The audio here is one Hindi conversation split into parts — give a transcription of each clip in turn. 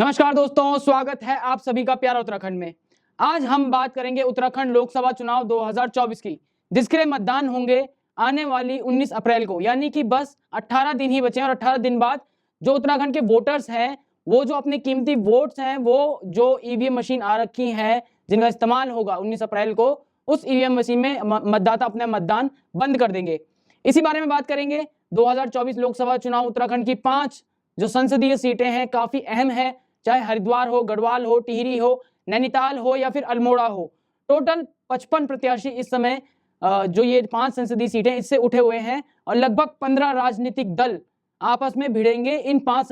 नमस्कार दोस्तों, स्वागत है आप सभी का प्यारा उत्तराखंड में। आज हम बात करेंगे उत्तराखंड लोकसभा चुनाव 2024 की, जिसके लिए मतदान होंगे आने वाली 19 अप्रैल को, यानी कि बस 18 दिन ही बचे हैं। और 18 दिन बाद जो उत्तराखंड के वोटर्स हैं वो जो अपने कीमती वोट्स हैं वो जो ईवीएम मशीन आ रखी है जिनका इस्तेमाल होगा 19 अप्रैल को, उस ईवीएम मशीन में मतदाता अपना मतदान बंद कर देंगे। इसी बारे में बात करेंगे। 2024 लोकसभा चुनाव उत्तराखंड की 5 जो संसदीय सीटें हैं काफी अहम है, चाहे हरिद्वार हो, गढ़वाल हो, टिहरी हो, नैनीताल हो या फिर अल्मोड़ा हो। टोटल 55 प्रत्याशी इस समय जो ये 5 संसदीय सीटें इससे उठे हुए हैं और लगभग 15 राजनीतिक दल आपस में भिड़ेंगे इन 5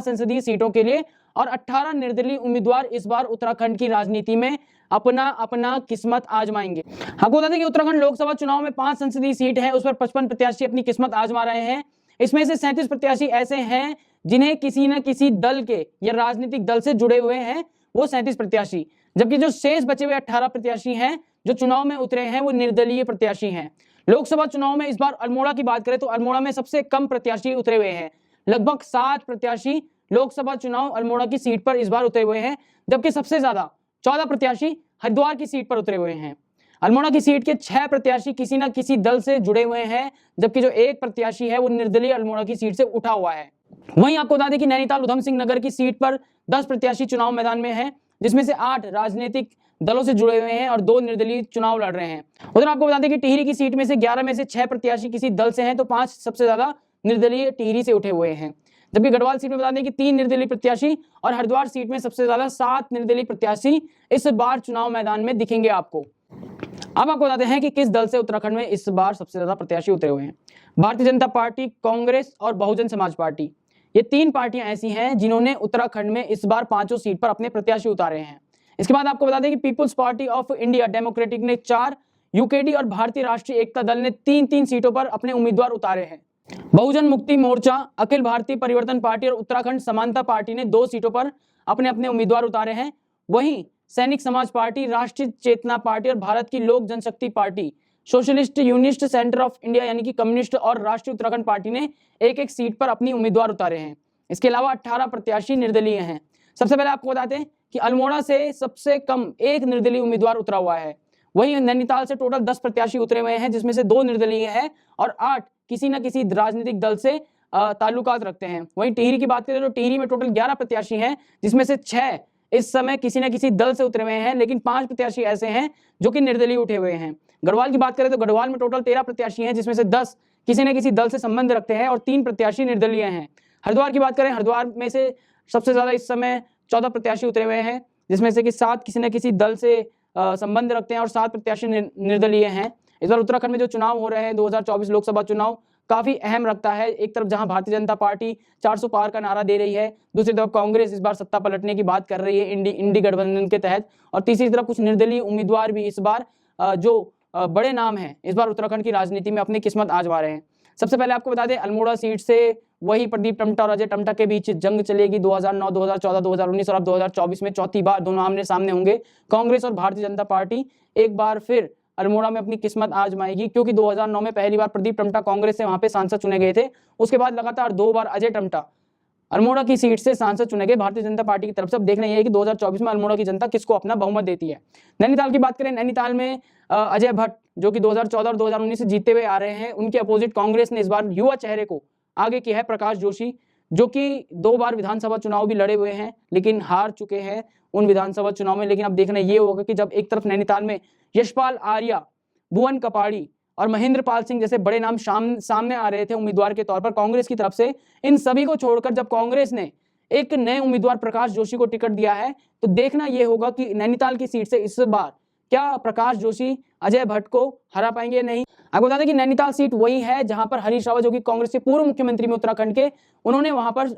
संसदीय सीटों के लिए। और 18 निर्दलीय उम्मीदवार इस बार उत्तराखंड की राजनीति में अपना अपना किस्मत आजमाएंगे। आपको बता दें कि उत्तराखंड लोकसभा चुनाव में 5 संसदीय सीट है, उस पर 55 प्रत्याशी अपनी किस्मत आजमा रहे हैं। इसमें से 37 प्रत्याशी ऐसे हैं जिन्हें किसी न किसी दल के या राजनीतिक दल से जुड़े हुए हैं, वो 37 प्रत्याशी। जबकि जो शेष बचे हुए 18 प्रत्याशी हैं जो चुनाव में उतरे हैं वो निर्दलीय प्रत्याशी हैं। लोकसभा चुनाव में इस बार अल्मोड़ा की बात करें तो अल्मोड़ा में सबसे कम प्रत्याशी उतरे हुए हैं। लगभग 7 प्रत्याशी लोकसभा चुनाव अल्मोड़ा की सीट पर इस बार उतरे हुए हैं, जबकि सबसे ज्यादा 14 प्रत्याशी हरिद्वार की सीट पर उतरे हुए हैं। अल्मोड़ा की सीट के 6 प्रत्याशी किसी न किसी दल से जुड़े हुए हैं, जबकि जो 1 प्रत्याशी है वो निर्दलीय अल्मोड़ा की सीट से उठा हुआ है। वहीं आपको बता दें कि नैनीताल उधम सिंह नगर की सीट पर 10 प्रत्याशी चुनाव मैदान में हैं, जिसमें से 8 राजनीतिक दलों से जुड़े हुए हैं और 2 निर्दलीय चुनाव लड़ रहे हैं। उधर आपको बता दें कि टिहरी की सीट में से 11 में से 6 प्रत्याशी किसी दल से हैं, तो 5 सबसे ज्यादा निर्दलीय टिहरी से उठे हुए हैं। जबकि गढ़वाल सीट में बता दें कि 3 निर्दलीय प्रत्याशी और हरिद्वार सीट में सबसे ज्यादा 7 निर्दलीय प्रत्याशी इस बार चुनाव मैदान में दिखेंगे आपको। अब आपको बताते हैं कि किस दल से उत्तराखंड में इस बार सबसे ज्यादा प्रत्याशी उतरे हुए हैं। भारतीय जनता पार्टी, कांग्रेस और बहुजन समाज पार्टी, ये 3 पार्टियां ऐसी हैं जिन्होंने उत्तराखंड में इस बार 5 सीट पर अपने प्रत्याशी उतारे हैं। इसके बाद आपको बता दें कि People's Party of India Democratic ने 4, यूकेडी और भारतीय राष्ट्रीय एकता दल ने 3-3 सीटों पर अपने उम्मीदवार उतारे हैं। बहुजन मुक्ति मोर्चा, अखिल भारतीय परिवर्तन पार्टी और उत्तराखंड समानता पार्टी ने 2 सीटों पर अपने अपने उम्मीदवार उतारे हैं। वहीं सैनिक समाज पार्टी, राष्ट्रीय चेतना पार्टी और भारत की Lok Janshakti party, socialist unity centre of India यानी कि कम्युनिस्ट और राष्ट्रीय उत्तराखंड पार्टी ने 1-1 सीट पर अपनी उम्मीदवार उतारे हैं। इसके अलावा 18 प्रत्याशी निर्दलीय हैं। सबसे पहले आपको बताते हैं कि अल्मोड़ा से सबसे कम 1 निर्दलीय उम्मीदवार उतरा हुआ है। वहीं नैनीताल से टोटल 10 प्रत्याशी उतरे हुए हैं, जिसमें से 2 निर्दलीय हैं और 8 किसी न किसी राजनीतिक दल से ताल्लुकात रखते हैं। वहीं टिहरी की बात करें तो टिहरी में टोटल 11 प्रत्याशी हैं, जिसमें से 6 इस समय किसी न किसी दल से उतरे हुए हैं, लेकिन 5 प्रत्याशी ऐसे हैं जो कि निर्दलीय उठे हुए हैं। गढ़वाल की बात करें तो गढ़वाल में टोटल 13 प्रत्याशी हैं, जिसमें से 10 किसी न किसी दल से संबंध रखते हैं और 3 प्रत्याशी निर्दलीय हैं। हरिद्वार की बात करें, हरिद्वार में से सबसे ज्यादा इस समय 14 प्रत्याशी उतरे हुए हैं, जिसमें से कि 7 किसी न किसी दल से संबंध रखते हैं और 7 प्रत्याशी निर्दलीय हैं। इस बार उत्तराखंड में जो चुनाव हो रहे हैं 2024 लोकसभा चुनाव काफी अहम रखता है। एक तरफ जहां भारतीय जनता पार्टी 400 पार का नारा दे रही है, दूसरी तरफ कांग्रेस इस बार सत्ता पलटने की बात कर रही है इंडी गठबंधन के तहत, और तीसरी तरफ कुछ निर्दलीय उम्मीदवार भी इस बार जो बड़े नाम हैं इस बार उत्तराखंड की राजनीति में अपनी किस्मत आजमा रहे हैं। सबसे पहले आपको बता दें अल्मोड़ा सीट से वही प्रदीप टम्टा और अजय टम्टा के बीच जंग चलेगी। 2009, 2014, 2019 और अब 2024 में चौथी बार दोनों आमने सामने होंगे। कांग्रेस और भारतीय जनता पार्टी एक बार फिर अल्मोड़ा में अपनी किस्मत आजमाएगी, क्योंकि 2009 में पहली बार प्रदीप टम्टा कांग्रेस से वहां पे सांसद चुने गए थे। उसके बाद लगातार 2 बार अजय टम्टा अल्मोड़ा की सीट से सांसद चुने गए भारतीय जनता पार्टी की तरफ से। अब देखना यह है कि 2024 में अल्मोड़ा की जनता किसको अपना बहुमत देती है। नैनीताल की बात करें, नैनीताल में अजय भट्ट जो कि 2014 और 2019 से जीतते हुए आ रहे हैं, उनके अपोजिट कांग्रेस ने इस बार युवा चेहरे को आगे किया है, प्रकाश जोशी, जो कि 2 बार विधानसभा चुनाव भी लड़े हुए हैं लेकिन हार चुके हैं उन विधानसभा चुनाव में। लेकिन अब देखना यह होगा कि जब एक तरफ नैनीताल में यशपाल आर्या, भुवन कपाड़ी और महेंद्र पाल सिंह जैसे बड़े नाम सामने आ रहे थे उम्मीदवार के तौर पर कांग्रेस की तरफ से, इन सभी को छोड़कर जब कांग्रेस ने एक नए उम्मीदवार प्रकाश जोशी को टिकट दिया है, तो देखना यह होगा कि नैनीताल की सीट से इस बार क्या प्रकाश जोशी अजय भट्ट को हरा पाएंगे या नहीं। आपको बता दें कि नैनीताल सीट वही है जहां पर हरीश रावत जो कि कांग्रेस के पूर्व मुख्यमंत्री में उत्तराखंड के, उन्होंने वहां पर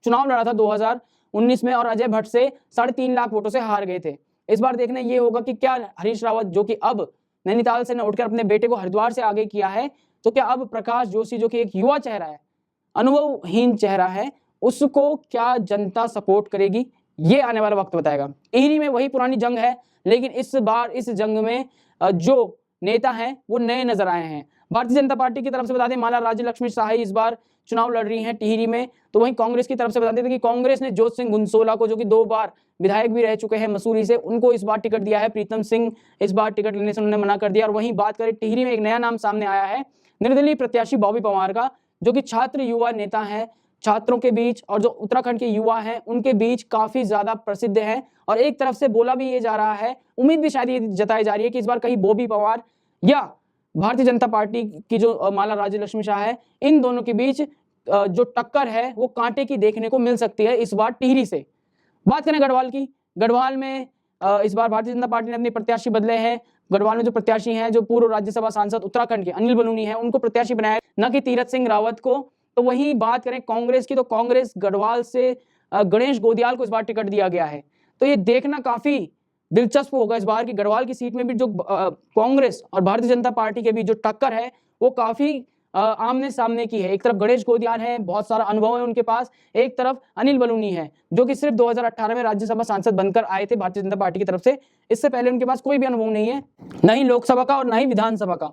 चुनाव लड़ा था 2019 में और अजय भट्ट से 3.5 लाख वोटों से हार गए थे। इस बार देखना यह होगा कि क्या हरीश रावत जो कि अब नैनीताल से न उठकर अपने बेटे को हरिद्वार से आगे किया है, तो क्या अब प्रकाश जोशी जो कि एक युवा चेहरा है, अनुभवहीन चेहरा है, उसको क्या जनता सपोर्ट करेगी, ये आने वाला वक्त बताएगा। टिहरी में वही पुरानी जंग है, लेकिन इस बार इस जंग में जो नेता हैं वो नए नजर आए हैं। भारतीय जनता पार्टी की तरफ से बता दें माला राज्य लक्ष्मी शाही इस बार चुनाव लड़ रही हैं टिहरी में। तो वहीं कांग्रेस की तरफ से बता देते कि कांग्रेस ने जोत सिंह गुनसोला को, जो कि 2 बार विधायक भी रह चुके हैं मसूरी से, उनको इस बार टिकट दिया है। प्रीतम सिंह इस बार टिकट लेने से उन्होंने मना कर दिया। और वहीं बात करें टिहरी में एक नया नाम सामने आया है निर्दलीय प्रत्याशी बॉबी पवार का, जो कि छात्र युवा नेता है, छात्रों के बीच और जो उत्तराखंड के युवा हैं उनके बीच काफी ज्यादा प्रसिद्ध है। और एक तरफ से बोला भी ये जा रहा है, उम्मीद भी शायद ये जताई जा रही है कि इस बार कहीं बॉबी पवार या भारतीय जनता पार्टी की जो माला राज्य लक्ष्मी शाह है, इन दोनों के बीच जो टक्कर है वो कांटे की देखने को मिल सकती है इस बार टिहरी से। बात करें गढ़वाल की, गढ़वाल में इस बार भारतीय जनता पार्टी ने अपने प्रत्याशी बदले हैं। गढ़वाल में जो प्रत्याशी हैं, जो पूर्व राज्यसभा सांसद उत्तराखंड के अनिल बलूनी हैं, उनको प्रत्याशी बनाया, न कि तीरथ सिंह रावत को। तो वही बात करें कांग्रेस की, तो कांग्रेस गढ़वाल से गणेश गोदियाल को इस बार टिकट दिया गया है। तो ये देखना काफी दिलचस्प होगा इस बार की गढ़वाल की सीट में भी जो कांग्रेस और भारतीय जनता पार्टी के बीच जो टक्कर है वो काफी आमने सामने की है। एक तरफ गणेश गोदियाल है, बहुत सारा अनुभव है उनके पास, एक तरफ अनिल बलूनी है जो कि सिर्फ 2018 में राज्यसभा सांसद बनकर आए थे भारतीय जनता पार्टी की तरफ से। इससे पहले उनके पास कोई भी अनुभव नहीं है, न ही लोकसभा का और न ही विधानसभा का।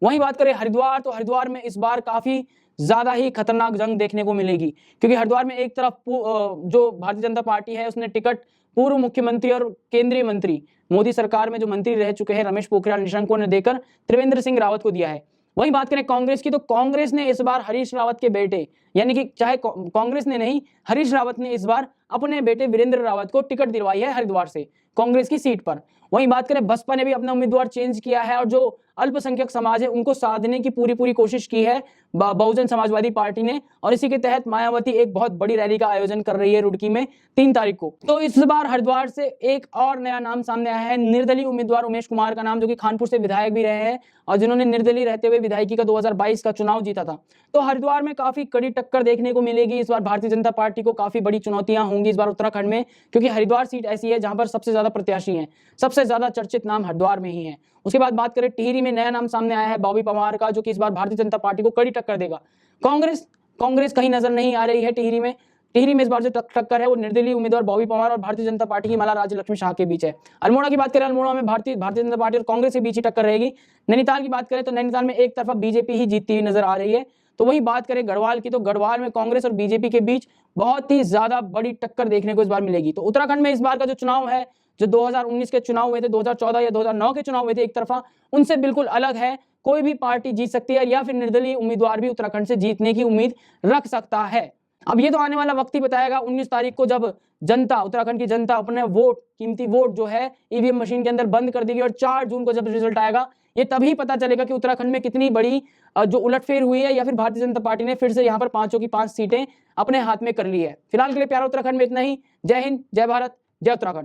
वहीं बात करें हरिद्वार, तो हरिद्वार में इस बार काफी ज्यादा ही खतरनाक जंग देखने को मिलेगी, क्योंकि हरिद्वार में एक तरफ जो भारतीय जनता पार्टी है उसने टिकट पूर्व मुख्यमंत्री और केंद्रीय मंत्री, मोदी सरकार में जो मंत्री रह चुके हैं रमेश पोखरियाल निशंक को, ने देकर त्रिवेंद्र सिंह रावत को दिया है। वहीं बात करें कांग्रेस की, तो कांग्रेस ने इस बार हरीश रावत के बेटे, यानी कि चाहे कांग्रेस ने नहीं, हरीश रावत ने इस बार अपने बेटे वीरेंद्र रावत को टिकट दिलवाई है हरिद्वार से कांग्रेस की सीट पर। वहीं बात करें बसपा ने भी अपना उम्मीदवार चेंज किया है और जो अल्पसंख्यक समाज है उनको साधने की पूरी कोशिश की है बहुजन समाजवादी पार्टी ने। और इसी के तहत मायावती एक बहुत बड़ी रैली का आयोजन कर रही है रुड़की में 3 तारीख को। तो इस बार हरिद्वार से एक और नया नाम सामने आया है, निर्दलीय उम्मीदवार उमेश कुमार का नाम, जो कि खानपुर से विधायक भी रहे हैं और जिन्होंने निर्दलीय रहते हुए विधायकी का 2022 का चुनाव जीता था। तो हरिद्वार में काफी कड़ी टक्कर देखने को मिलेगी इस बार। भारतीय जनता पार्टी को काफी बड़ी चुनौतियां होंगी इस बार उत्तराखंड में, क्योंकि हरिद्वार सीट ऐसी है जहां पर सबसे ज्यादा प्रत्याशी हैं, सबसे ज्यादा चर्चित नाम हरिद्वार में ही है। उसके बाद बात करें टिहरी में नया नाम सामने आया है बॉबी पवार का, जो कि इस बार भारतीय जनता पार्टी को कड़ी टक्कर देगा। कांग्रेस कहीं नजर नहीं आ रही है टिहरी में। टिहरी में इस बार जो टक्कर है वो निर्दलीय उम्मीदवार बॉबी पवार और भारतीय जनता पार्टी की माला राज्य लक्ष्मी शाह के बीच है। अल्मोड़ा की बात करें, अल्मोड़ा में भारतीय जनता पार्टी और कांग्रेस के बीच ही टक्कर रहेगी। नैनीताल की बात करें तो नैनीताल में एक तरफा बीजेपी ही जीतती हुई नजर आ रही है। तो वही बात करें गढ़वाल की, तो गढ़वाल में कांग्रेस और बीजेपी के बीच बहुत ही ज्यादा बड़ी टक्कर देखने को इस बार मिलेगी। तो उत्तराखंड में इस बार का जो चुनाव है, जो 2019 के चुनाव हुए थे, 2014 या 2009 के चुनाव हुए थे एक तरफा, उनसे बिल्कुल अलग है। कोई भी पार्टी जीत सकती है या फिर निर्दलीय उम्मीदवार भी उत्तराखंड से जीतने की उम्मीद रख सकता है। अब ये तो आने वाला वक्त ही बताएगा। 19 तारीख को जब जनता, उत्तराखंड की जनता अपने वोट, कीमती वोट जो है ईवीएम मशीन के अंदर बंद कर देगी और 4 जून को जब रिजल्ट आएगा, ये तभी पता चलेगा कि उत्तराखंड में कितनी बड़ी जो उलटफेर हुई है या फिर भारतीय जनता पार्टी ने फिर से यहाँ पर 5 की 5 सीटें अपने हाथ में कर ली है। फिलहाल के लिए प्यारा उत्तराखंड में इतना ही। जय हिंद, जय भारत, जय उत्तराखंड।